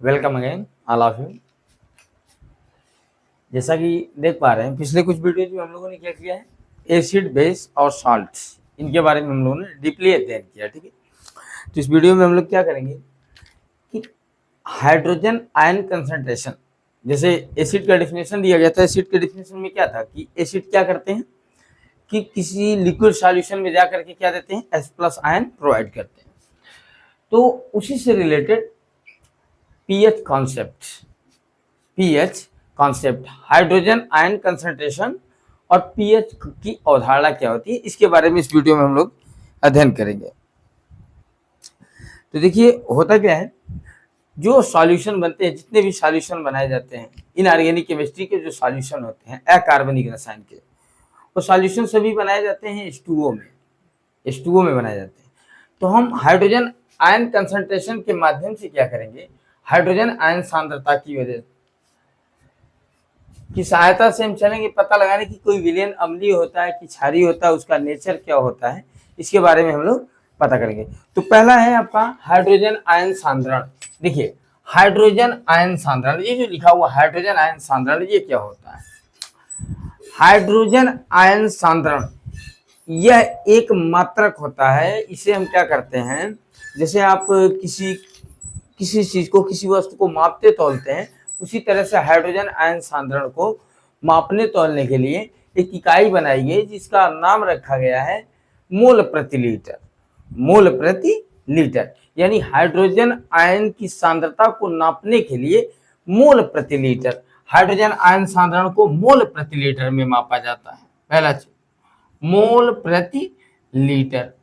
Welcome again all of you. जैसा कि देख पा रहे हैं पिछले कुछ वीडियोज में हम लोगों ने क्या किया है, एसिड बेस और सॉल्ट्स इनके बारे में हम लोगों ने डीपली अध्ययन किया। ठीक है, तो इस वीडियो में हम लोग क्या करेंगे कि हाइड्रोजन आयन कंसंट्रेशन, जैसे एसिड का डेफिनेशन दिया गया था। एसिड के डेफिनेशन में क्या था कि एसिड क्या करते हैं कि किसी लिक्विड सॉल्यूशन में जा करके क्या देते हैं, H+ आयन प्रोवाइड करते हैं। तो उसी से related pH concept hydrogen ion concentration और पीएच की अवधारणा क्या होती है, इसके बारे में इस वीडियो में हम लोग अध्ययन करेंगे। तो देखिए होता क्या है, जो सॉल्यूशन बनते हैं, जितने भी सॉल्यूशन बनाए जाते हैं इनऑर्गेनिक केमिस्ट्री के, जो सॉल्यूशन होते हैं अकार्बनिक रसायन के, वो सॉल्यूशन सभी बनाए जाते हैं H2O में बनाए जाते हैं। तो हम हाइड्रोजन आयन कंसंट्रेशन के माध्यम से क्या करेंगे, हाइड्रोजन आयन सांद्रता की वजह की सहायता से हम चलेंगे पता लगाने की कोई विलयन अम्लीय होता है कि क्षारीय होता है, उसका नेचर क्या होता है, इसके बारे में हम लोग पता करेंगे। तो पहला है आपका हाइड्रोजन आयन सांद्रण। देखिए हाइड्रोजन आयन सांद्रण, ये जो लिखा हुआ हाइड्रोजन आयन सांद्रण, ये क्या होता है? हाइड्रोजन आयन सांद्रण यह एक मात्रक होता है। इसे हम क्या करते हैं, जैसे आप किसी चीज को, किसी वस्तु को मापते तौलते हैं, उसी तरह से हाइड्रोजन आयन सांद्रण को मापने तौलने के लिए एक इकाई बनाई गई जिसका नाम रखा गया है मोल प्रति लीटर। यानी हाइड्रोजन आयन की सांद्रता को नापने के लिए मोल प्रति लीटर, हाइड्रोजन आयन सांद्रण को मोल प्रति लीटर में मापा जाता है। पहला चीज मोल प्रति लीटर,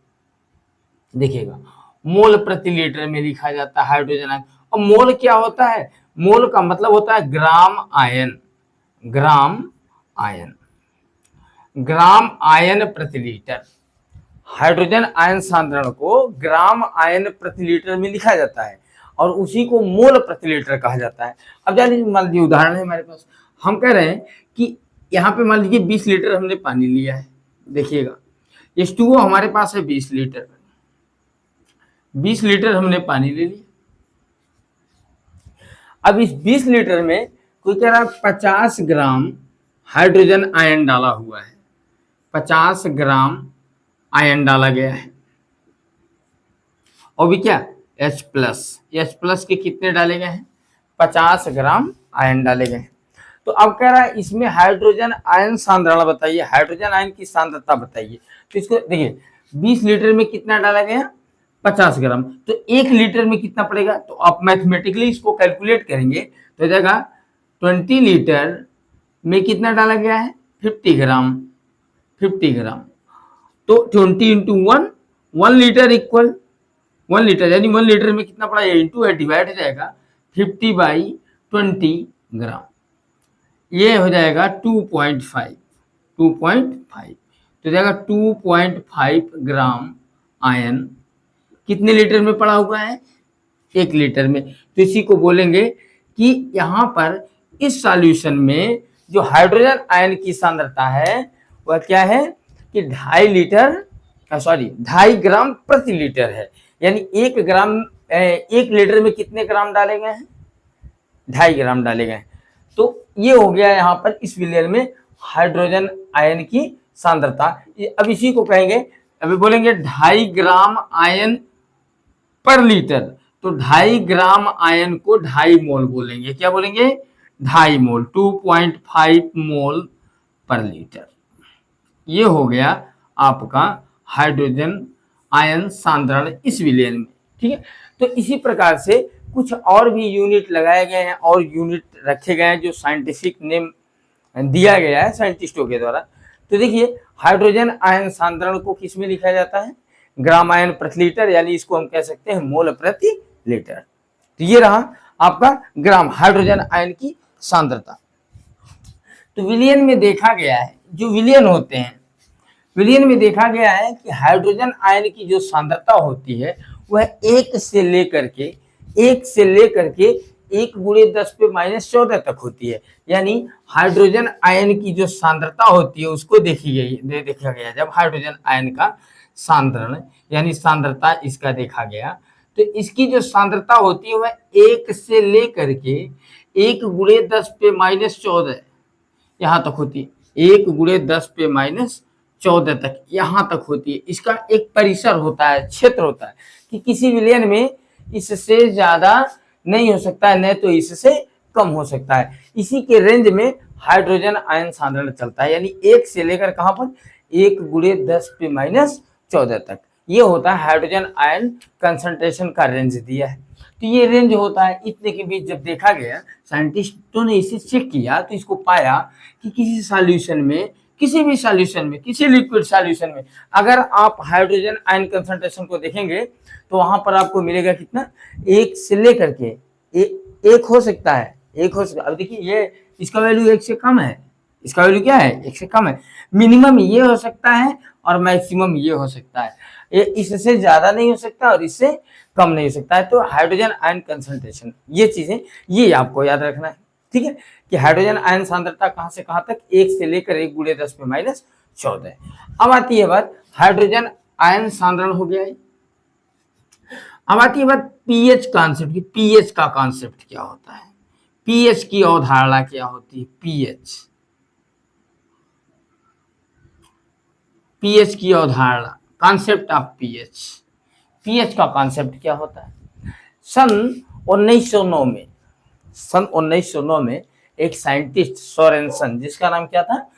देखिएगा मोल प्रति लीटर में लिखा जाता है हाइड्रोजन आयन। और मोल क्या होता है? मोल का मतलब होता है ग्राम आयन प्रति लीटर। हाइड्रोजन आयन सांद्रण को ग्राम आयन प्रति लीटर में लिखा जाता है और उसी को मोल प्रति लीटर कहा जाता है। अब जानिए, मान लीजिए उदाहरण है हमारे पास, हम कह रहे हैं कि यहाँ पे मान लीजिए 20 लीटर हमने पानी लिया है। देखिएगा H2O हमारे पास है 20 लीटर, 20 लीटर हमने पानी ले लिया। अब इस 20 लीटर में कोई कह रहा है 50 ग्राम हाइड्रोजन आयन डाला हुआ है, 50 ग्राम आयन डाला गया है। और भी क्या, H+ के कितने डाले गए हैं? 50 ग्राम आयन डाले गए हैं। तो अब कह रहा है इसमें हाइड्रोजन आयन सांद्रण बताइए, हाइड्रोजन आयन की सांद्रता बताइए। तो इसको देखिए 20 लीटर में कितना डाला गया? 50 ग्राम। तो 1 लीटर में कितना पड़ेगा? तो आप मैथमेटिकली इसको कैलकुलेट करेंगे तो जाएगा 20 लीटर में कितना डाला गया है? 50 ग्राम। तो 20 इंटू 1 लीटर इक्वल 1 लीटर, यानी 1 लीटर में कितना पड़ा? इंटू है, डिवाइड हो जाएगा 50/20 ग्राम, ये हो जाएगा 2.5। तो जाएगा 2.5 ग्राम आयन कितने लीटर में पड़ा हुआ है? 1 लीटर में। तो इसी को बोलेंगे कि यहाँ पर इस सॉल्यूशन में जो हाइड्रोजन आयन की सांद्रता है वह क्या है कि 2.5 ग्राम प्रति लीटर है। यानी 1 लीटर में कितने ग्राम डाले गए हैं? 2.5 ग्राम डाले गए। तो ये हो गया यहाँ पर इस विलयन में हाइड्रोजन आयन की सांद्रता। अब इसी को कहेंगे, अभी बोलेंगे 2.5 ग्राम आयन पर लीटर। तो 2.5 ग्राम आयन को 2.5 मोल बोलेंगे। क्या बोलेंगे? 2.5 मोल, 2.5 मोल पर लीटर। ये हो गया आपका हाइड्रोजन आयन सांद्रण इस विलयन में। ठीक है, तो इसी प्रकार से कुछ और भी यूनिट लगाए गए हैं और यूनिट रखे गए हैं जो साइंटिफिक नेम दिया गया है साइंटिस्टों के द्वारा। तो देखिए हाइड्रोजन आयन सांद्रण को किस में लिखा जाता है? ग्राम आयन प्रति लीटर, यानी इसको हम कह सकते हैं मोल प्रति लीटर। तो ये रहा आपका ग्राम हाइड्रोजन आयन की सांद्रता। तो विलयन में देखा गया है, जो विलयन होते हैं, विलयन में देखा गया है कि हाइड्रोजन आयन की जो सांद्रता होती है वह 1 से लेकर के 1 × 10⁻14 तक होती है। यानी हाइड्रोजन आयन की जो सांद्रता होती है उसको देखा गया जब हाइड्रोजन आयन का सांद्रण यानी सांद्रता इसका देखा गया, तो इसकी जो सांद्रता होती है वह 1 से लेकर के 1 गुणे 10 पे -14 यहाँ तक होती है। 1 गुणे 10 पे -14 तक यहाँ तक होती है। इसका एक परिसर होता है, क्षेत्र होता है कि किसी विलयन में इससे ज्यादा नहीं हो सकता है, नहीं तो इससे कम हो सकता है। इसी के रेंज में हाइड्रोजन आयन सांद्रण चलता है, यानी 1 से लेकर कहां पर 1 गुणे 10 पे -14 तक। ये होता है हाइड्रोजन आयन कंसंट्रेशन का रेंज दिया है। तो ये रेंज होता है। इतने के बीच जब देखा गया, साइंटिस्टों ने इसे चेक किया तो इसको पाया कि किसी सॉल्यूशन में, किसी भी सॉल्यूशन में, किसी लिक्विड सॉल्यूशन में अगर आप हाइड्रोजन आयन कंसंट्रेशन को देखेंगे तो वहां पर आपको मिलेगा कितना, 1 से लेकर के एक हो सकता है, एक हो सकता है। अब देखिए ये इसका वैल्यू 1 से कम है, इसका वैल्यू क्या है, 1 से कम है। मिनिमम ये हो सकता है और मैक्सिमम ये हो सकता है। ये इससे ज्यादा नहीं हो सकता और इससे कम नहीं हो सकता है। तो हाइड्रोजन आयन कंसंट्रेशन, ये चीजें ये आपको याद रखना है, ठीक है, कि हाइड्रोजन आयन सांद्रता कहां से कहां तक, 1 से लेकर 1 गुणे 10 पे -14। अब आती है बात हाइड्रोजन आयन सांद्रण हो गया है। अब आती है बात पीएच कॉन्सेप्ट की। पीएच का कॉन्सेप्ट क्या होता है, पीएच की अवधारणा क्या होती है, पीएच, पीएच की अवधारणा, कॉन्सेप्ट ऑफ पीएच। पीएच का कॉन्सेप्ट क्या होता है। सन 1909 में एक साइंटिस्ट सोरेनसन, जिसका नाम क्या था,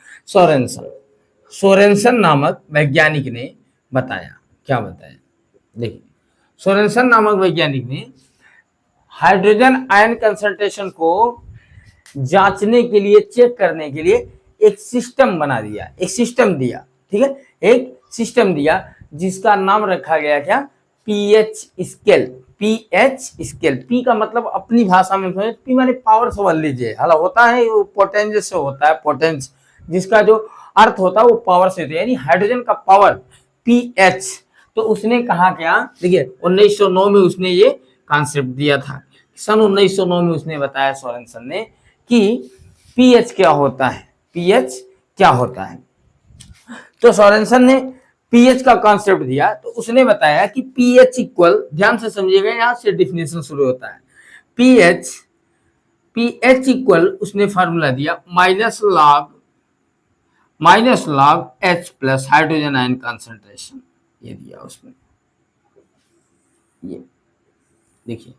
सोरेनसन नामक वैज्ञानिक ने बताया, क्या बताया, देखिए सोरेनसन नामक वैज्ञानिक ने हाइड्रोजन आयन कंसंट्रेशन को जांचने के लिए, चेक करने के लिए एक सिस्टम बना दिया, एक सिस्टम दिया, ठीक है, एक सिस्टम दिया जिसका नाम रखा गया क्या, pH scale. PH scale, P का मतलब अपनी भाषा में पी माने पावर समझ लीजिए, हाला होता है वो पोटेंस से होता है, पोटेंस जिसका जो अर्थ होता है वो पावर से होता है, यानी हाइड्रोजन का पावर पीएच। तो उसने कहा क्या, देखिए 1909 में उसने ये कॉन्सेप्ट दिया था। सन 1909 में उसने बताया सोरेनसन ने कि पीएच क्या होता है, पीएच क्या होता है। तो सोरेनसन ने पीएच का कॉन्सेप्ट दिया तो उसने बताया कि पीएच इक्वल, ध्यान से समझिएगा यहां से डिफिनेशन शुरू होता है, पीएच इक्वल उसने फार्मूला दिया minus log H plus hydrogen ion concentration, ये दिया उसने। ये देखिए,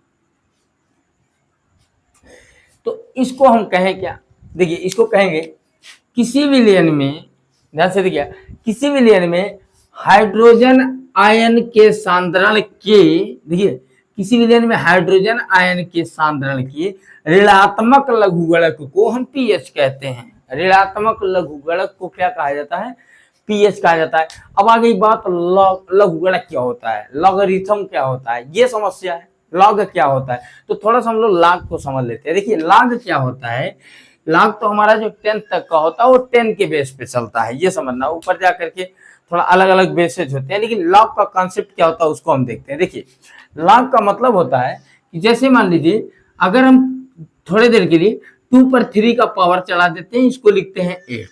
तो इसको हम कहें क्या, देखिए इसको कहेंगे किसी विलयन में, ध्यान से देखिए, किसी विलयन में हाइड्रोजन आयन के सांद्रण के, देखिए किसी विलयन में हाइड्रोजन आयन के सांद्रण के ऋणात्मक लघुगणक को हम पीएच कहते हैं। ऋणात्मक लघुगणक को क्या कहा जाता है, पीएच कहा जाता है। अब आ गई बात लघुगणक क्या होता है, लॉगरिथम क्या होता है, ये समस्या है। लॉग क्या होता है, तो थोड़ा सा हम लोग लॉग को समझ लेते हैं। देखिए लॉग क्या होता है, लॉग तो हमारा जो 10 तक का होता है वो 10 के बेस पे चलता है, ये समझना। ऊपर जा करके थोड़ा अलग अलग बेसेज होते हैं, लेकिन लॉग का कॉन्सेप्ट क्या होता है उसको हम देखते हैं। देखिए लॉग का मतलब होता है कि जैसे मान लीजिए अगर हम थोड़ी देर के लिए 2 पर 3 का पावर चढ़ा देते हैं, इसको लिखते हैं 8,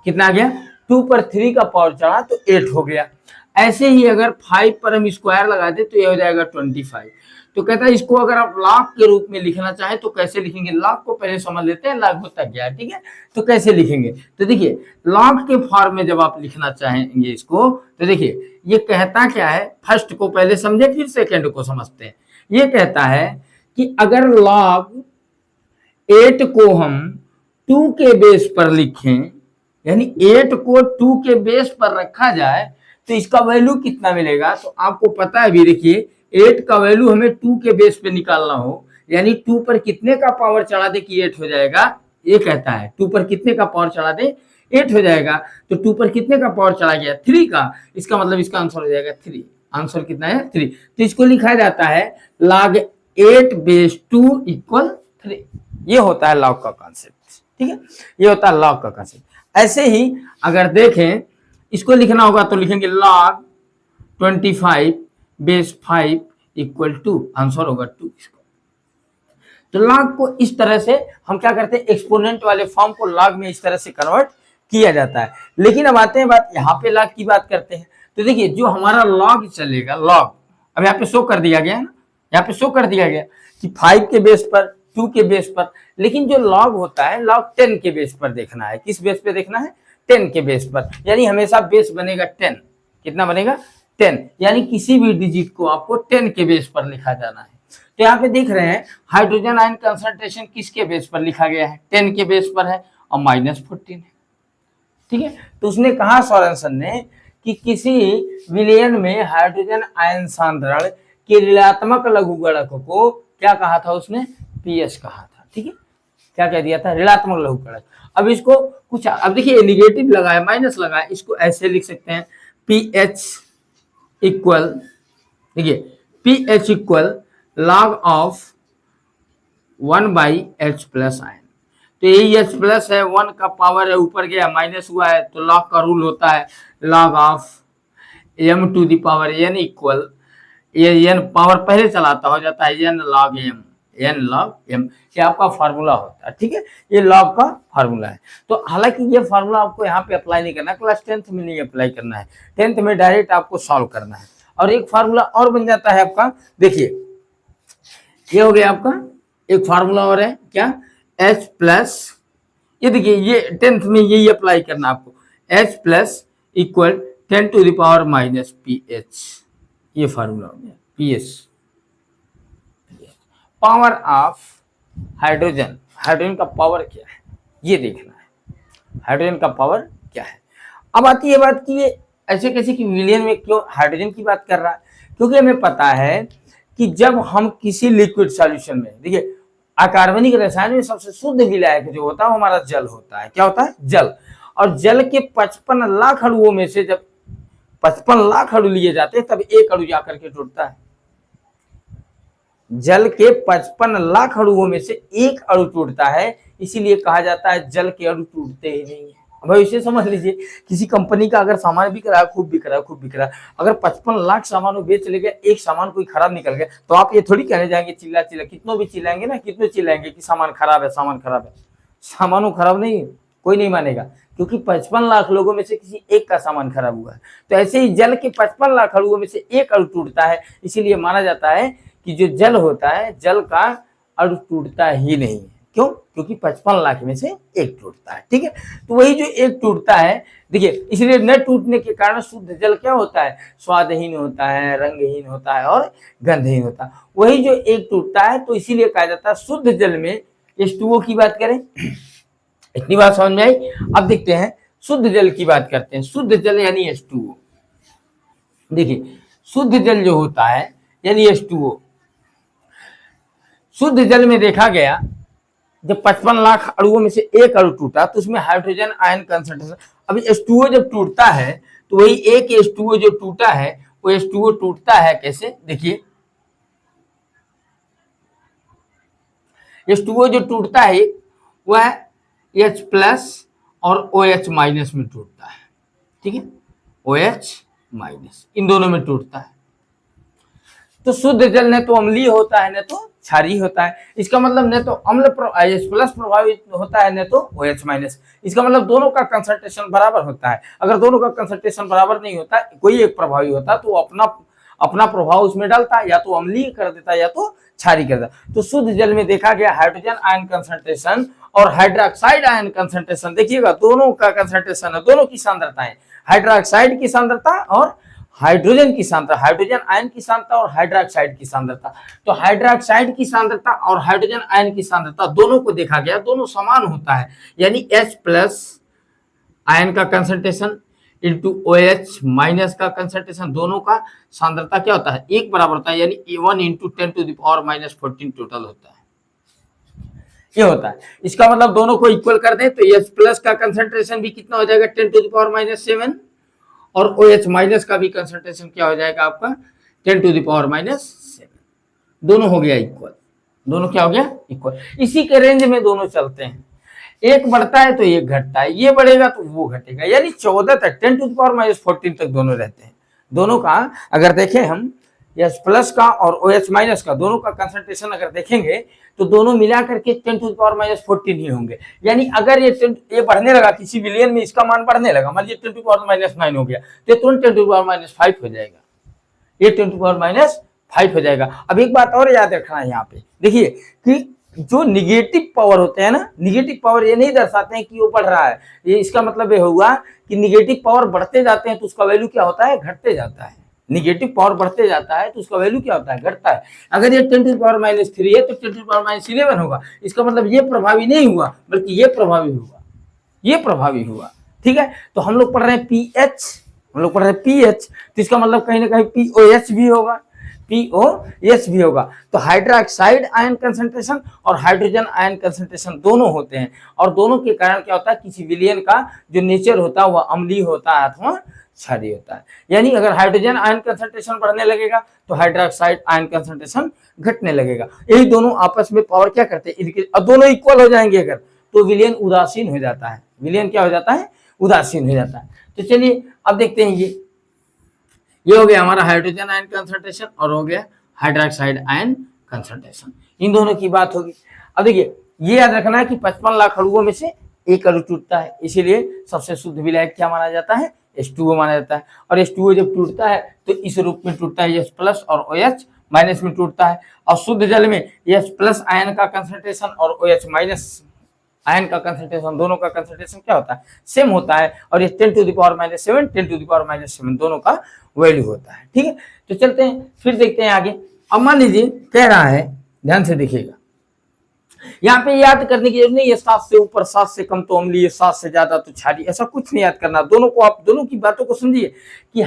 कितना आ गया, 2 पर 3 का पावर चढ़ा तो 8 हो गया। ऐसे ही अगर 5 पर हम स्क्वायर लगा दे तो ये हो जाएगा 25। तो कहता है इसको अगर आप लॉग के रूप में लिखना चाहें तो कैसे लिखेंगे, लॉग को पहले समझ लेते हैं, लॉग तक गया, ठीक है, तो कैसे लिखेंगे। तो देखिए लॉग के फॉर्म में जब आप लिखना चाहेंगे इसको, तो देखिए ये कहता क्या है, फर्स्ट को पहले समझे फिर सेकेंड को समझते हैं। ये कहता है कि अगर लॉग 8 को हम 2 के बेस पर लिखें, यानी 8 को 2 के बेस पर रखा जाए तो इसका वैल्यू कितना मिलेगा। तो आपको पता है भी, देखिए 8 का वैल्यू हमें 2 के बेस पे निकालना हो, यानी 2 पर कितने का पावर चढ़ा दे कि 8 हो जाएगा। ये कहता है 2 पर कितने का पावर चढ़ा दे 8 हो जाएगा। तो 2 पर कितने का पावर चढ़ा गया 3 का, इसका मतलब इसका आंसर हो जाएगा 3। आंसर कितना है 3। तो इसको लिखा जाता है log 8 बेस 2 इक्वल 3। ये होता है लॉग का कॉन्सेप्ट, ठीक है, ये होता है लॉग का कॉन्सेप्ट। ऐसे ही अगर देखें इसको लिखना होगा तो लिखेंगे log 25 बेस 5 इक्वल 2, आंसर होगा 2 इसका। तो लॉग को इस तरह से हम क्या करते हैं, एक्सपोनेंट वाले फॉर्म को लॉग में इस तरह से कन्वर्ट किया जाता है। लेकिन अब आते हैं बात, यहाँ पे लॉग की बात करते हैं। तो देखिए जो हमारा लॉग चलेगा, लॉग अब यहाँ पे शो कर दिया गया है ना, यहाँ पे शो कर दिया गया कि 5 के बेस पर, 2 के बेस पर, लेकिन जो लॉग होता है लॉग 10 के बेस पर देखना है। किस बेस पे देखना है? 10 के बेस पर, यानी हमेशा बेस बनेगा 10। कितना बनेगा? 10, यानी किसी भी डिजिट को आपको 10 के बेस पर लिखा जाना है। तो यहाँ पे देख रहे हैं हाइड्रोजन आयन कंसंट्रेशन किसके बेस पर लिखा गया है? 10 के बेस पर है और -14 है। ठीक है, तो उसने कहा सोरेनसन ने कि किसी विलयन में हाइड्रोजन आयन सांद्रण के ऋणात्मक लघुगणक को क्या कहा था उसने? पीएच कहा था। ठीक है, क्या कह दिया था? ऋणात्मक लघुगणक। अब इसको कुछ, अब देखिए निगेटिव लगा है, माइनस लगा है, इसको ऐसे लिख सकते हैं पीएच इक्वल, देखिए pH equal log of 1/h plus ion. तो यही H प्लस है, 1 का पावर है, ऊपर गया माइनस हुआ है, तो लॉग का रूल होता है log of m to the power n equal, ये n पावर पहले चलाता हो जाता है n log m, n log m, ये आपका फार्मूला होता है। ठीक है, ये लॉग का फार्मूला है। तो हालांकि ये फार्मूला आपको यहाँ पे अप्लाई नहीं करना, क्लास 10th में नहीं अप्लाई करना है, 10th में डायरेक्ट आपको सॉल्व करना है। और एक फार्मूला और बन जाता है आपका, देखिए ये हो गया आपका एक फार्मूला और है क्या? H प्लस, ये देखिए ये 10th में यही अप्लाई करना आपको, H plus equal 10 to the power minus PH, ये फार्मूला हो गया PS। Power of hydrogen, hydrogen का पावर क्या है ये देखना है, हाइड्रोजन का पावर क्या है। अब आती है बात कि ये ऐसे कैसे कि विलियन में क्यों हाइड्रोजन की बात कर रहा है? क्योंकि हमें पता है कि जब हम किसी लिक्विड सॉल्यूशन में, देखिए अकार्बनिक रसायन में सबसे शुद्ध विलायक जो होता है वो हमारा जल होता है। क्या होता है? जल। और जल के 55 लाख अणुओं में से जब 55 लाख अणु लिए जाते हैं तब एक अणु जाकर के टूटता है। जल के 55 लाख अणुओं में से एक अणु टूटता है, इसीलिए कहा जाता है जल के अणु टूटते ही नहीं है। भाई इसे समझ लीजिए, किसी कंपनी का अगर सामान बिक रहा है, खूब बिक रहा है, खूब बिक रहा है, अगर 55 लाख सामान बेच ले गया, एक सामान कोई खराब निकल गया, तो आप ये थोड़ी कहने जाएंगे चिल्ला चिल्ला, कितनों भी चिल्लाएंगे ना, कितने चिल्लाएंगे कि सामान खराब है, सामान खराब है। सामानों खराब नहीं, कोई नहीं मानेगा, क्योंकि 55 लाख लोगों में से किसी एक का सामान खराब हुआ है। तो ऐसे ही जल के 55 लाख अणुओं में से एक अणु टूटता है, इसीलिए माना जाता है कि जो जल होता है, जल का अणु टूटता ही नहीं है। क्यों? क्योंकि 55 लाख में से एक टूटता है। ठीक है, तो वही जो एक टूटता है, देखिए इसलिए न टूटने के कारण शुद्ध जल क्या होता है? स्वादहीन होता है, रंगहीन होता है और गंधहीन होता है। वही जो एक टूटता है, तो इसीलिए कहा जाता है शुद्ध जल में H2O की बात करें, इतनी बात समझ में आई। अब देखते हैं शुद्ध जल की बात करते हैं। शुद्ध जल यानी H2O। देखिए शुद्ध जल जो होता है यानी H2O, शुद्ध जल में देखा गया जब 55 लाख अणुओं में से एक अणु टूटा तो उसमें हाइड्रोजन आयन कंसंट्रेशन, अभी H2O जब टूटता है तो वही एक H2O जो टूटा है वो H2O टूटता है कैसे? देखिए H2O जो टूटता है वह H प्लस और OH माइनस में टूटता है। ठीक है, OH माइनस इन दोनों में टूटता है। तो शुद्ध जल न तो अम्लीय होता है न तो क्षारीय होता है। इसका मतलब न तो अम्ल H प्लस प्रभावित होता है न तो OH माइनस। इसका मतलब दोनों का कंसंट्रेशन बराबर होता है। अगर दोनों का कंसंट्रेशन बराबर नहीं होता, कोई एक प्रभावी होता तो अपना प्रभाव उसमें डालता, या तो अम्लीय कर देता या तो क्षारीय कर देता। तो शुद्ध जल में देखा गया हाइड्रोजन आयन कंसंट्रेशन और हाइड्रोक्साइड आयन कंसंट्रेशन, देखिएगा दोनों का कंसंट्रेशन है, दोनों की सांद्रताएं, हाइड्रोक्साइड की सांद्रता और हाइड्रोजन की सांद्रता, हाइड्रोजन आयन की सांद्रता और हाइड्रोक्साइड की सांद्रता। तो हाइड्रोक्साइड की सांद्रता और हाइड्रोजन आयन की सांद्रता दोनों को देखा गया, दोनों समान होता है, यानी H प्लस आयन का कंसंट्रेशन इंटू OH माइनस का कंसंट्रेशन, दोनों का सांद्रता क्या होता है? एक बराबर होता है, यानी 1 into 10 to the power minus 14 total होता है। ये होता है, इसका मतलब दोनों को इक्वल कर दें तो H प्लस का कंसंट्रेशन भी कितना हो जाएगा? 10 टू द पावर माइनस 7, और OH माइनस का भी कंसंट्रेशन क्या हो जाएगा आपका? 10 टू द पावर माइनस 7। दोनों हो गया इक्वल, दोनों क्या हो गया? इक्वल। इसी के रेंज में दोनों चलते हैं, एक बढ़ता है तो एक घटता है, ये बढ़ेगा तो वो घटेगा, यानी 14 तक 10 टू द पावर माइनस 14 तक दोनों रहते हैं। दोनों का अगर देखें हम H प्लस का और OH माइनस का, दोनों का कंसंट्रेशन अगर देखेंगे तो दोनों मिला करके 10 टू द पावर माइनस 14 ही होंगे। यानी अगर ये बढ़ने लगा किसी विलियन में, इसका मान बढ़ने लगा, मान लीजिए 10 टू द पावर माइनस 9 हो गया, तो तुरंत 10 टू द पावर माइनस 5 हो जाएगा, ये 10 टू द पावर माइनस 5 हो जाएगा। अब एक बात और याद रखना है यहाँ पे, देखिए कि जो निगेटिव पावर होते हैं ना, निगेटिव पावर ये नहीं दर्शाते हैं कि वो बढ़ रहा है, ये इसका मतलब ये हुआ कि निगेटिव पावर बढ़ते जाते हैं तो उसका वैल्यू क्या होता है, घटते जाता है। निगेटिव पावर बढ़ते जाता है तो उसका वैल्यू क्या होता है, घटता है। अगर ये 10⁻³ है तो 10⁻11 होगा, इसका मतलब ये प्रभावी नहीं हुआ बल्कि ये प्रभावी हुआ, ये प्रभावी हुआ। ठीक है, तो हम लोग पढ़ रहे हैं पीएच, हम लोग पढ़ रहे हैं पीएच, तो इसका मतलब कहीं ना कहीं पीओएच भी होगा, पीओएच भी होगा। तो हाइड्रोक्साइड आयन कंसंट्रेशन और हाइड्रोजन आयन कंसंट्रेशन दोनों होते हैं, और दोनों के कारण क्या होता है, किसी विलयन का जो नेचर होता है वह अम्लीय होता है अथवा क्षारीय होता है। यानी अगर हाइड्रोजन आयन कंसंट्रेशन बढ़ने लगेगा तो हाइड्रोक्साइड आयन कंसंट्रेशन घटने लगेगा। यही दोनों आपस में पावर क्या करते हैं, अब दोनों इक्वल हो जाएंगे अगर, तो विलयन उदासीन हो जाता है, विलयन क्या हो जाता है, उदासीन हो जाता है। तो चलिए अब देखते हैं, ये हो गया हमारा हाइड्रोजन आयन कंसंट्रेशन और हो गया हाइड्रोक्साइड आयन कंसंट्रेशन, इन दोनों की बात होगी। अब देखिए ये याद रखना है कि 55 लाख अणुओं में से एक अणु टूटता है, इसीलिए सबसे शुद्ध विलायक क्या माना जाता है, H2O माना जाता है। और H2O जब टूटता है तो इस रूप में टूटता है, H+ और OH- में टूटता है। और शुद्ध जल में H+ आयन का कंसंट्रेशन और OH- आयन का कंसंट्रेशन, दोनों का कंसंट्रेशन क्या होता है, सेम होता है। और ये 10⁻⁷ 10⁻⁷ दोनों का वैल्यू होता है। ठीक है, तो चलते हैं फिर देखते हैं आगे। अब मान लीजिए कह रहा है, ध्यान से देखिएगा, यहाँ पे याद करने की जरूरत नहीं है 7 से ऊपर 7 से कम तो अम्लीय, 7 से ज्यादा तो क्षारीय, ऐसा कुछ नहीं याद करना। दोनों को आप दोनों की बातों को समझिए कि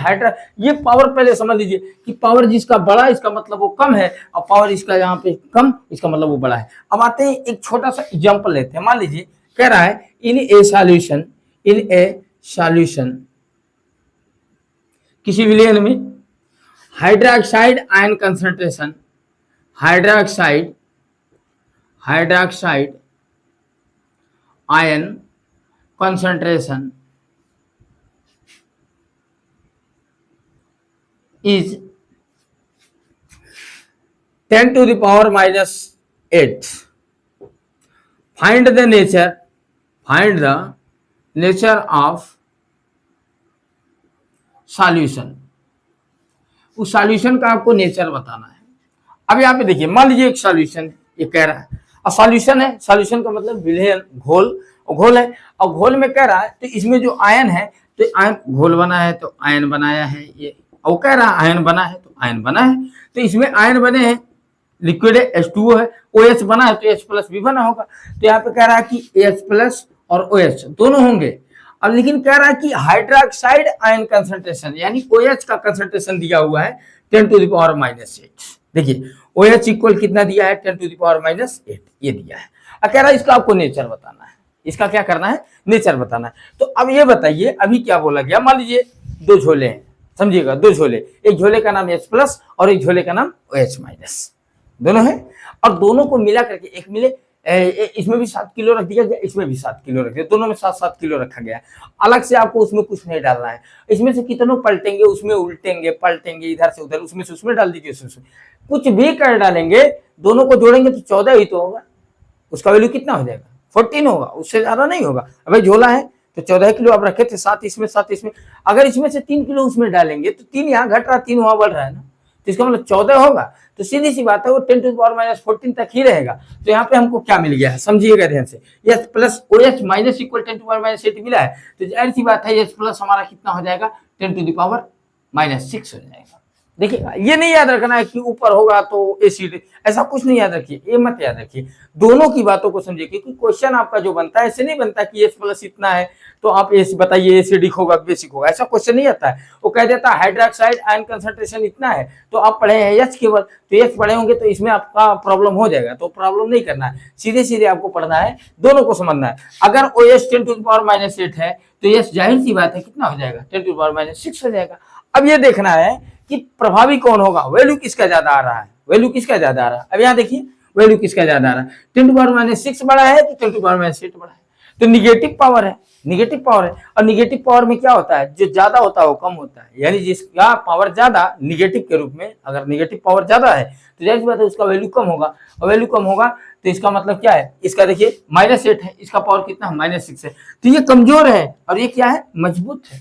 ये पावर पहले समझ लीजिए कि पावर जिसका बड़ा इसका मतलब वो कम है, और पावर इसका यहाँ पे कम इसका मतलब वो बड़ा है। अब आते हैं एक छोटा सा एग्जाम्पल लेते हैं। मान लीजिए कह रहा है इन ए सॉल्यूशन किसी विलयन में hydroxide ion concentration, hydroxide ion concentration is 10⁻⁸. Find the nature of solution. उस सॉल्यूशन का आपको नेचर बताना है। अब यहाँ पे देखिए, मान लीजिए एक सॉल्यूशन ये कह रहा है, और सॉल्यूशन है, सॉल्यूशन का मतलब विलयन, घोल है, और घोल में कह रहा है तो इसमें जो आयन है, तो आयन घोल बना है तो आयन बनाया है ये, और कह रहा है आयन बना है तो आयन बना है, तो इसमें आयन बने हैं, लिक्विड है, H2O है, OH बना है तो H+ भी बना होगा। तो यहाँ पे कह रहा है कि H+ और OH दोनों होंगे। अब लेकिन कह रहा है कि हाइड्रोक्साइड आयन कंसंट्रेशन, यानी OH का कंसंट्रेशन दिया हुआ है 10⁻⁸। देखिए OH इक्वल कितना दिया है, 10⁻⁸ ये दिया है। अब कह रहा है इसका आपको नेचर बताना है, इसका क्या करना है, नेचर बताना है। तो अब ये बताइए अभी क्या बोला गया, मान लीजिए 2 झोले हैं, समझिएगा 2 झोले, एक झोले का नाम H+ और एक झोले का नाम OH-, दोनों है, और दोनों को मिला करके एक मिले, इसमें भी 7 किलो रख दिया गया, इसमें भी 7 किलो रख दिया, दोनों में 7-7 किलो रखा गया। अलग से आपको उसमें कुछ नहीं डालना है, इसमें से कितनों पलटेंगे, उसमें उल्टेंगे पलटेंगे, इधर से उधर, उसमें से उसमें डाल दीजिए, उसमें कुछ भी कर डालेंगे, दोनों को जोड़ेंगे तो 14 ही तो होगा, उसका वैल्यू कितना हो जाएगा, 14 होगा, उससे ज्यादा नहीं होगा। अब झोला है तो 14 किलो आप रखे थे, 7 इसमें 7 इसमें, अगर इसमें से 3 किलो उसमें डालेंगे तो 3 यहाँ घट रहा, 3 वहां बढ़ रहा है ना, तो इसका मतलब 14 होगा। तो सीधी सी बात है वो 10⁻⁴ तक ही रहेगा। तो यहाँ पे हमको क्या मिल गया है, समझिएगा ध्यान से, H+ OH- इक्वल 10⁻⁸ मिला है, तो जाहिर सी बात है H+ हमारा कितना हो जाएगा, 10⁻⁻6 हो जाएगा। देखिए ये नहीं याद रखना है कि ऊपर होगा तो एसिड, ऐसा कुछ नहीं याद रखिए, ये मत याद रखिए, दोनों की बातों को समझिए। क्योंकि क्वेश्चन आपका जो बनता है ऐसे नहीं बनता कि H+ इतना है तो आप बताइए एसिडिक होगा बेसिक होगा, ऐसा क्वेश्चन नहीं आता है। वो कह देता है हाइड्रोक्साइड आयन कंसंट्रेशन इतना है, तो आप पढ़े हैं H केवल, तो H पढ़े होंगे तो इसमें आपका प्रॉब्लम हो जाएगा, तो प्रॉब्लम नहीं करना है, सीधे सीधे आपको पढ़ना है, दोनों को समझना है। अगर OH 10⁻⁸ है तो H जाहिर सी बात है कितना हो जाएगा, 10⁻⁶ हो जाएगा। अब ये देखना है कि प्रभावी कौन होगा, वैल्यू किसका ज्यादा आ रहा है, वैल्यू किसका ज्यादा आ रहा है। अब यहाँ देखिए वैल्यू किसका ज्यादा आ रहा है, 10⁻⁶ बड़ा है कि 10⁻⁸ बड़ा है, तो निगेटिव पावर है, निगेटिव पावर है। और निगेटिव पावर में क्या होता है, जो ज्यादा होता है वो कम होता है, यानी जिसका पावर ज्यादा निगेटिव के रूप में, अगर निगेटिव पावर ज्यादा है तो जाहिर सी बात है उसका वैल्यू कम होगा, और वैल्यू कम होगा तो इसका मतलब क्या है, इसका देखिए -8 है, इसका पावर कितना है, -6 है, तो ये कमजोर है, और ये क्या है, मजबूत है,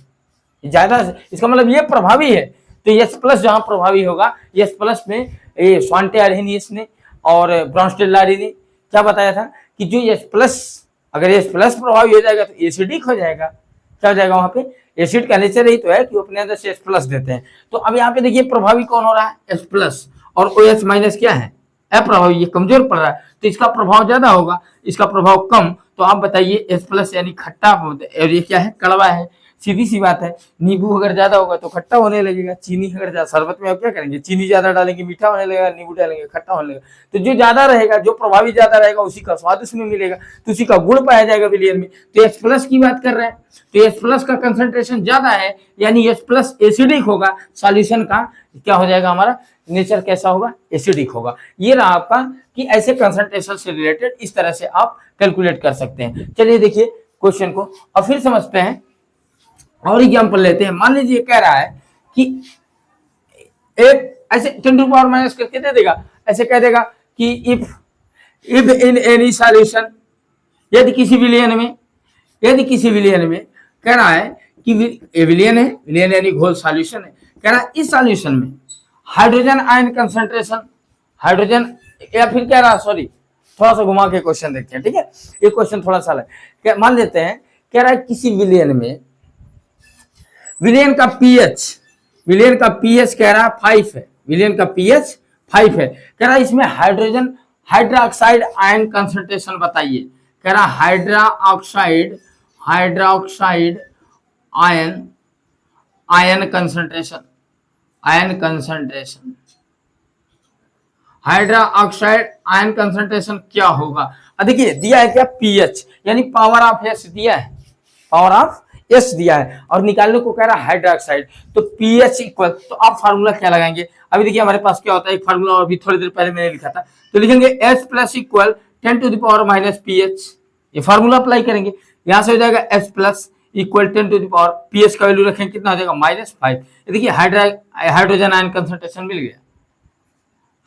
ज्यादा, इसका मतलब ये प्रभावी है। तो एस प्लस जहां प्रभावी होगा, एस प्लस में ये स्वांटे अरहेनियस ने और ब्रॉन्स्टेलारी ने क्या बताया था कि जो एस प्लस, अगर एस प्लस प्रभावी हो जाएगा तो एसिडिक हो जाएगा। क्या हो जाएगा वहां पे, एसिड का नेचर ही तो है कि वो अपने अंदर से एस प्लस देते हैं। तो अब यहाँ पे देखिए प्रभावी कौन हो रहा है, एस प्लस, और ओ एच माइनस क्या है, अप्रभावी, ये कमजोर पड़ रहा है, तो इसका प्रभाव ज्यादा होगा, इसका प्रभाव कम। तो आप बताइए एस प्लस यानी खट्टा, और ये क्या है, कड़वा है, सीधी सी बात है। नींबू अगर ज्यादा होगा तो खट्टा होने लगेगा, चीनी अगर ज्यादा, शरबत में आप क्या करेंगे, चीनी ज्यादा डालेंगे मीठा होने लगेगा, नींबू डालेंगे खट्टा होने लगेगा। तो जो ज्यादा रहेगा, जो प्रभावी ज्यादा रहेगा, उसी का स्वाद उसमें मिलेगा, तो उसी का गुण पाया जाएगा विलियन में। तो एच प्लस की बात कर रहे हैं, तो एच प्लस का कंसंट्रेशन ज्यादा है, यानी एच प्लस एसिडिक होगा, सॉल्यूशन का क्या हो जाएगा, हमारा नेचर कैसा होगा, एसिडिक होगा। ये रहा आपका कि ऐसे कंसंट्रेशन से रिलेटेड इस तरह से आप कैलकुलेट कर सकते हैं। चलिए देखिए क्वेश्चन को और फिर समझते हैं और एग्जाम्पल लेते हैं। मान लीजिए कह रहा है कि एक ऐसे 10 टू पावर माइनस करके दे देगा, ऐसे कह देगा कि इफ इन एनी सॉल्यूशन, यदि किसी विलियन में कह रहा है कि विलियन है, विलियन यानी घोल सॉल्यूशन है, कह रहा है इस सॉल्यूशन में हाइड्रोजन आयन कंसंट्रेशन, हाइड्रोजन, या फिर कह रहा है, सॉरी थोड़ा सा घुमा के क्वेश्चन देखते हैं, ठीक है, ये क्वेश्चन थोड़ा सा अलग। मान लेते हैं कह रहा है किसी विलियन में, विलियन का पीएच कह रहा है 5 है, विलियन का पीएच 5 है, कह रहा है इसमें हाइड्रोजन हाइड्रोक्साइड आयन कंसंट्रेशन बताइए। कह रहा hydroxide ion concentration, hydroxide ion concentration क्या होगा। देखिए दिया है क्या, पीएच यानी पावर ऑफ एस दिया है, पावर ऑफ एस दिया है, और निकालने को कह रहा है हाइड्रोक्साइड, तो पीएच इक्वल, तो आप फार्मूला क्या लगाएंगे। अभी देखिए हमारे पास क्या होता है, एक फार्मूला अभी थोड़ी देर पहले मैंने लिखा था, तो लिखेंगे S plus equal 10 to the power minus pH, ये फार्मूला अप्लाई करेंगे, यहां से हो जाएगा S plus equal 10 to the power, pH का वैल्यू रखेंगे कितना हो जाएगा -5। देखिए हाइड्रोजन आयन कंसंट्रेशन मिल गया।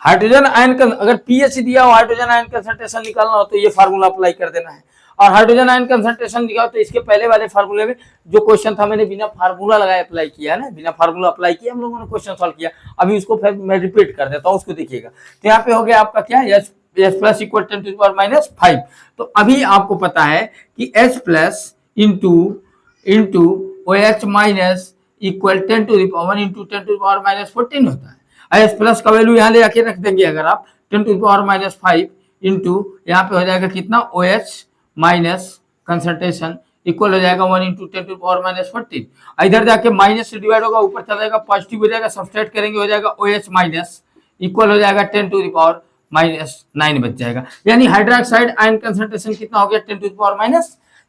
हाइड्रोजन आयन अगर पीएच दिया हो, हाइड्रोजन आयन कंसंट्रेशन निकालना हो तो ये फार्मूला अप्लाई कर देना है, और हाइड्रोजन आयन कंसंट्रेशन दिया हो तो इसके पहले वाले फार्मूले में जो क्वेश्चन था मैंने बिना फार्मूला लगाए अप्लाई किया ना, बिना फार्मूला अप्लाई किया हम लोगों ने क्वेश्चन सॉल्व किया। अभी उसको फिर मैं रिपीट कर देता हूँ, उसको देखिएगा। तो यहाँ पे हो गया आपका क्या, S plus equal 10 to the power -5। तो अभी आपको पता है कि S plus into O H minus equal 10 to the power 10 to the power -14 होता है। एस प्लस का वैल्यू यहाँ ले आके रख देंगे अगर आप 10 टू द पावर -5 इंटू यहाँ पे हो जाएगा कितना, O H minus concentration equal हो जाएगा 1 इंटू 10 टू पावर -14। इधर जाके माइनस से डिवाइड होगा, ऊपर चला जाएगा पॉजिटिव हो जाएगा, सब्सट्रैक्ट करेंगे हो जाएगा ओ एच माइनस इक्वल हो जाएगा 10 टू द पावर -9 बच जाएगा। यानी हाइड्रोक्साइड आयन कंसंट्रेशन कितना हो गया, 10 टू द पावर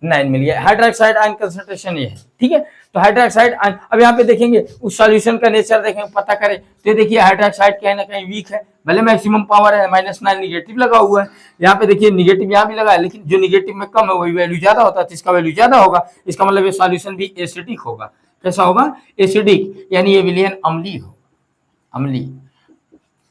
-9 मिल गया। हाइड्रोक्साइड आयन कंसंट्रेशन ये है, ठीक है। तो हाइड्रोक्साइड आयन, अब यहाँ पे देखेंगे उस सॉल्यूशन का नेचर देखेंगे, पता करें तो देखिए हाइड्रोक्साइड कहीं ना कहीं वीक है, भले मैक्सिमम पावर है, -9 निगेटिव लगा हुआ है, यहाँ पे देखिए निगेटिव यहाँ भी लगा है, लेकिन जो निगेटिव में कम है वही वैल्यू ज्यादा होता है, तो इसका वैल्यू ज्यादा होगा, इसका मतलब ये सॉल्यूशन भी एसिडिक होगा। कैसा होगा, एसिडिक, यानी ये विलियन अम्लीय होगा, अम्लीय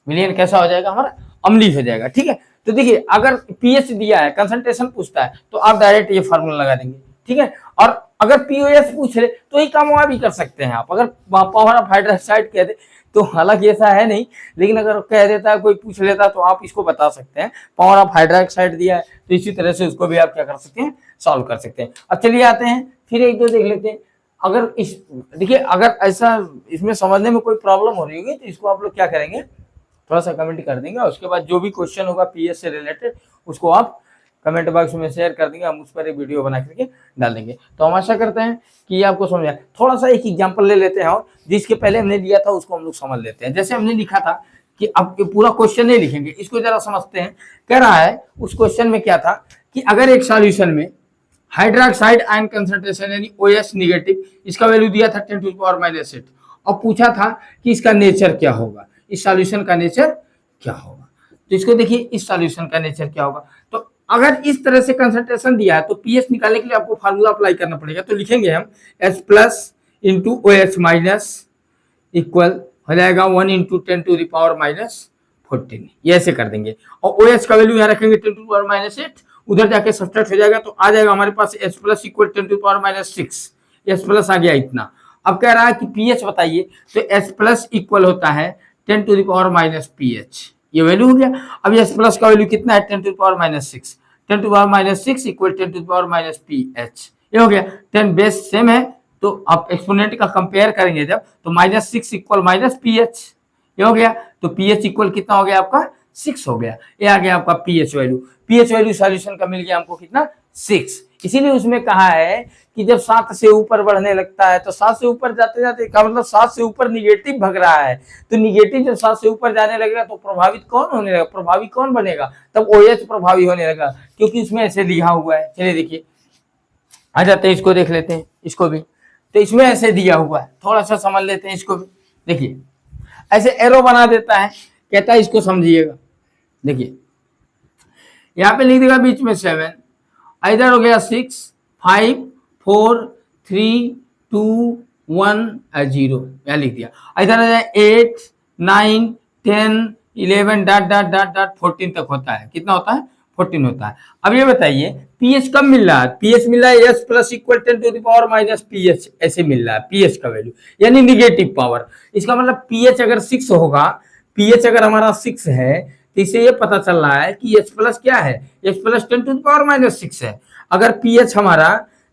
विलियन कैसा हो जाएगा हमारा, अम्लीय हो जाएगा, ठीक है। तो देखिए अगर पीएच दिया है, कंसंट्रेशन पूछता है, तो आप डायरेक्ट ये फार्मूला लगा देंगे, ठीक है। और अगर पीओएस पूछ ले तो ये काम वहां भी कर सकते हैं आप, अगर पावर ऑफ हाइड्रोक्साइड कह दे तो, हालांकि ऐसा है नहीं, लेकिन अगर कह देता है कोई पूछ लेता तो आप इसको बता सकते हैं, पावर ऑफ हाइड्रोक्साइड दिया है तो इसी तरह से उसको भी आप क्या कर सकते हैं, सॉल्व कर सकते हैं। अब चलिए आते हैं फिर एक दो देख लेते हैं। अगर इस देखिए अगर ऐसा इसमें समझने में कोई प्रॉब्लम हो रही होगी तो इसको आप लोग क्या करेंगे, थोड़ा सा कमेंट कर देंगे, उसके बाद जो भी क्वेश्चन होगा पीएस से रिलेटेड उसको आप कमेंट बॉक्स में शेयर कर देंगे, हम उस पर एक वीडियो बना करके डाल देंगे। तो हम आशा करते हैं कि ये आपको समझ आए। थोड़ा सा एक एग्जांपल ले लेते हैं और जिसके पहले हमने लिया था उसको हम लोग समझ लेते हैं। जैसे हमने लिखा था कि अब पूरा क्वेश्चन नहीं लिखेंगे, इसको जरा समझते हैं। कह रहा है उस क्वेश्चन में क्या था कि अगर एक सॉल्यूशन में हाइड्रोक्साइड आयन कंसंट्रेशन यानी OH निगेटिव, इसका वैल्यू दिया था 10 टू द पावर -8, और पूछा था कि इसका नेचर क्या होगा, इस सॉल्यूशन का नेचर क्या होगा। तो इसको देखिए, इस सॉल्यूशन का नेचर क्या होगा। तो अगर इस तरह से कंसंट्रेशन दिया है तो पीएच निकालने के लिए आपको फार्मूला अप्लाई करना पड़ेगा। तो लिखेंगे हम H plus into OH minus equal हो जाएगा 1 इंटू 10 टू द पावर -14, ये ऐसे कर देंगे, और OH का वैल्यू यहाँ रखेंगे 10 टू द पावर -8, उधर जाके सब्ट्रैक्ट हो जाएगा तो आ जाएगा हमारे पास H plus equal 10 to the power -6, H plus आ गया इतना, अब कह रहा है कि पीएच बताइए, तो एच प्लस इक्वल होता है 10 to the power minus pH, ये वैल्यू हो गया। अब एच प्लस का वैल्यू कितना है 10 to the power minus 6, 10 to the power minus 6 equal 10 to the power minus pH, ये हो गया। 10 बेस सेम है तो आप एक्सपोनेंट का कंपेयर करेंगे जब, तो माइनस 6 इक्वल माइनस पीएच, ये हो गया। तो पीएच इक्वल कितना हो गया आपका 6 हो गया, ये आ गया आपका pH value. PH value solution का मिल गया हमको कितना 6। इसीलिए उसमें कहा है कि जब 7 से ऊपर बढ़ने लगता है तो 7 से ऊपर जाते जाते का मतलब 7 से ऊपर निगेटिव भग रहा है, तो निगेटिव जब 7 से ऊपर जाने लगेगा तो प्रभावित कौन होने लगेगा, प्रभावी कौन बनेगा, तब OH प्रभावी होने लगा, क्योंकि उसमें ऐसे लिखा हुआ है। चलिए देखिए, आ जाते हैं, इसको देख लेते हैं, इसको भी तो इसमें ऐसे दिया हुआ है, थोड़ा सा समझ लेते हैं इसको भी। देखिए ऐसे एरो बना देता है, कहता है इसको समझिएगा। देखिए यहाँ पे लिख देगा बीच में 7, इधर हो गया 6 5 4 3 2 1 0, यहाँ लिख दिया। इधर आ जाए 8 9 10 11 डॉट डॉट डॉट डॉट 14 तक होता है, कितना होता है 14 होता है। अब ये बताइए पीएच कब मिल रहा है, पीएच मिल रहा है S plus equal 10 to the power minus pH, ऐसे मिल रहा है पीएच का वैल्यू, यानी निगेटिव पावर। इसका मतलब पीएच अगर 6 होगा, पीएच अगर हमारा 6 है तो इससे ये पता चल रहा है कि एच प्लस क्या है, H plus 10 to the power minus 6 है। अगर पीएच हमारा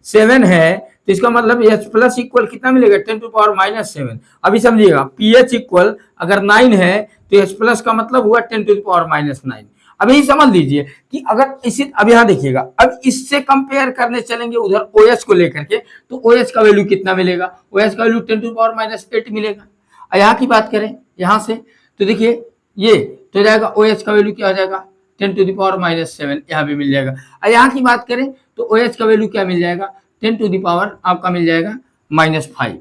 7 है तो इसका मतलब एच प्लस इक्वल कितना मिलेगा 10 टू पावर माइनस 7। अभी समझिएगा पीएच इक्वल अगर 9 है तो एच प्लस का मतलब हुआ 10 टू पावर माइनस 9। अब यही समझ लीजिए कि अगर इसी, अब यहाँ देखिएगा, अब इससे कंपेयर करने चलेंगे उधर OH को लेकर के, तो OH का वैल्यू कितना मिलेगा, OH का वैल्यू 10 टू पावर माइनस 8 मिलेगा। और यहाँ की बात करें यहाँ से तो देखिए ये तो जाएगा OH का वैल्यू क्या हो जाएगा 10 टू द पावर माइनस 7, यहाँ भी मिल जाएगा। और यहाँ की बात करें तो OH का वैल्यू क्या मिल जाएगा 10 टू द पावर आपका मिल जाएगा -5।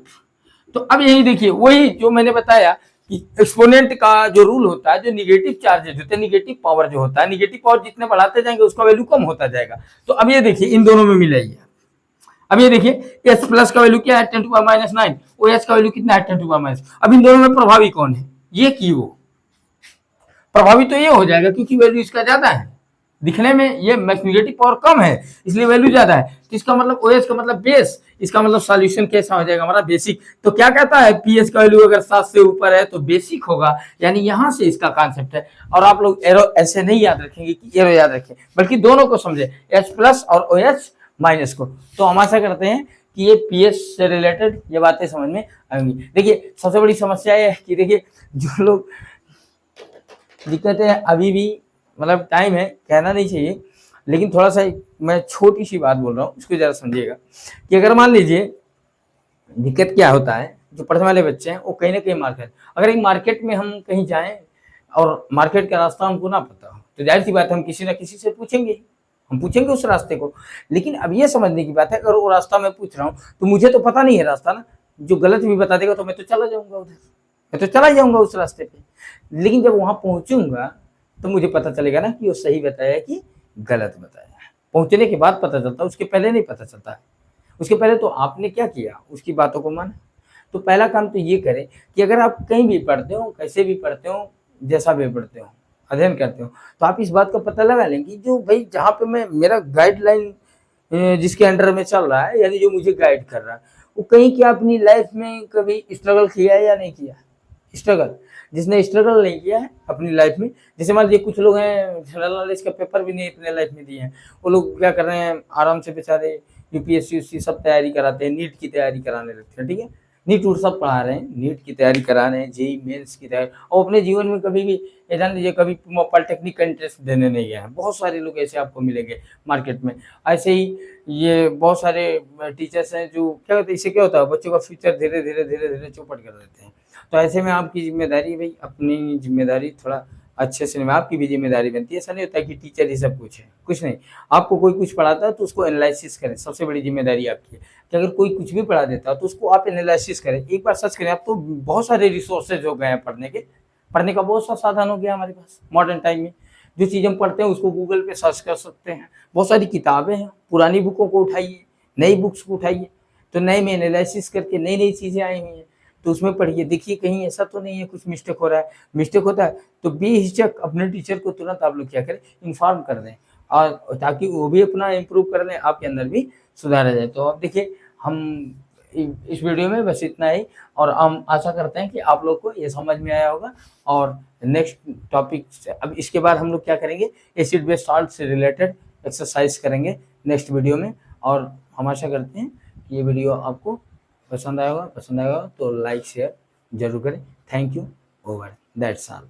तो अब यही देखिए वही जो मैंने बताया कि एक्सपोनेंट का जो रूल होता है, जो निगेटिव चार्जेस होते हैं, निगेटिव पावर जो होता है, निगेटिव पावर जितने बढ़ाते जाएंगे उसका वैल्यू कम होता जाएगा। तो अब ये देखिए इन दोनों में मिला ही है। अब ये देखिए एस प्लस का वैल्यू क्या है 10 टू पावर माइनस 9, OH का वैल्यू कितना है 10 टू पावर माइनस। अब इन दोनों में प्रभावी कौन है, ये की वो प्रभावी तो ये हो जाएगा क्योंकि वैल्यू इसका ज्यादा है, दिखने में ये नेगेटिव पावर कम है इसलिए वैल्यू ज्यादा है। तो इसका मतलब OH का मतलब बेस, इसका मतलब सॉल्यूशन कैसा हो जाएगा हमारा बेसिक। तो क्या कहता है पीएच का वैल्यू अगर 7 से ऊपर है तो बेसिक होगा, यानी यहां से इसका कॉन्सेप्ट है। और आप लोग एरो ऐसे नहीं याद रखेंगे कि एरो याद रखें, बल्कि दोनों को समझे, H प्लस और OH माइनस को। तो हम आशा करते हैं कि ये पीएच से रिलेटेड ये बातें समझ में आएंगी। देखिए सबसे बड़ी समस्या ये है कि देखिए जो लोग दिक्कत है अभी भी, मतलब टाइम है कहना नहीं चाहिए, लेकिन थोड़ा सा मैं छोटी सी बात बोल रहा हूँ उसको जरा समझिएगा कि अगर मान लीजिए दिक्कत क्या होता है, जो पढ़ने वाले बच्चे हैं वो कहीं ना कहीं मार्केट, अगर एक मार्केट में हम कहीं जाएं और मार्केट का रास्ता हमको ना पता हो तो जाहिर सी बात है हम किसी ना किसी से पूछेंगे, हम पूछेंगे उस रास्ते को। लेकिन अब ये समझने की बात है अगर वो रास्ता मैं पूछ रहा हूँ तो मुझे तो पता नहीं है रास्ता ना, जो गलत भी बता देगा तो मैं तो चला जाऊंगा उधर, मैं तो चला जाऊंगा उस रास्ते पे। लेकिन जब वहां पहुंचूंगा तो मुझे पता चलेगा ना कि वो सही बताया कि गलत बताया। पहुंचने के बाद पता चलता है, उसके पहले नहीं पता चलता है। उसके पहले तो आपने क्या किया, उसकी बातों को माना। तो पहला काम तो ये करें कि अगर आप कहीं भी पढ़ते हो, कैसे भी पढ़ते हो, जैसा भी पढ़ते हो, अध्ययन करते हो, तो आप इस बात का पता लगा लें कि जो भाई जहाँ पे मैं मेरा गाइडलाइन जिसके अंडर में चल रहा है, यानी जो मुझे गाइड कर रहा है, वो कहीं क्या अपनी लाइफ में कभी स्ट्रगल किया है या नहीं किया। स्ट्रगल जिसने स्ट्रगल नहीं किया है अपनी लाइफ में, जैसे मान लीजिए कुछ लोग हैं जनरल नॉलेज का पेपर भी नहीं अपने लाइफ में दिए हैं, वो लोग क्या कर रहे हैं आराम से बेचारे यूपीएससी सब तैयारी कराते हैं, नीट की तैयारी कराने लगते हैं, ठीक है, नीट उट सब पढ़ा रहे हैं, नीट की तैयारी करा रहे हैं, जेई मेंस की तैयारी, और अपने जीवन में कभी भी ये जान लीजिए कभी पॉलिटेक्निक का इंटरेस्ट देने नहीं गए हैं। बहुत सारे लोग ऐसे आपको मिलेंगे मार्केट में। ऐसे ही ये बहुत सारे टीचर्स हैं जो क्या कहते हैं, इससे क्या होता है बच्चों का फ्यूचर धीरे धीरे धीरे धीरे चौपट कर देते हैं। तो ऐसे में आपकी जिम्मेदारी भाई, अपनी जिम्मेदारी थोड़ा अच्छे से नहीं, आपकी भी जिम्मेदारी बनती है। ऐसा नहीं होता कि टीचर ही सब कुछ है, कुछ नहीं। आपको कोई कुछ पढ़ाता है तो उसको एनालिसिस करें, सबसे बड़ी जिम्मेदारी आपकी है कि अगर कोई कुछ भी पढ़ा देता है तो उसको आप एनालिसिस करें, एक बार सर्च करें। आप तो बहुत सारे रिसोर्सेज हो गए हैं पढ़ने के, पढ़ने का बहुत सा साधन हो गया हमारे पास मॉडर्न टाइम में। जो चीज़ हम पढ़ते हैं उसको गूगल पे सर्च कर सकते हैं, बहुत सारी किताबें हैं, पुरानी बुकों को उठाइए, नई बुक्स को उठाइए, तो नए में एनालिसिस करके नई नई चीज़ें आई हुई हैं तो उसमें पढ़िए, देखिए कहीं ऐसा तो नहीं है कुछ मिस्टेक हो रहा है। मिस्टेक होता है तो बेहिचक अपने टीचर को तुरंत आप लोग क्या करें, इन्फॉर्म कर दें, और ताकि वो भी अपना इम्प्रूव कर लें, आपके अंदर भी सुधार आ जाए। तो अब देखिए हम इस वीडियो में बस इतना ही, और हम आशा करते हैं कि आप लोग को ये समझ में आया होगा। और नेक्स्ट टॉपिक से अब इसके बाद हम लोग क्या करेंगे, एसिड बेस सॉल्ट से रिलेटेड एक्सरसाइज करेंगे नेक्स्ट वीडियो में। और हम आशा करते हैं कि ये वीडियो आपको पसंद आएगा तो लाइक शेयर जरूर करें। Thank you, over, that's all.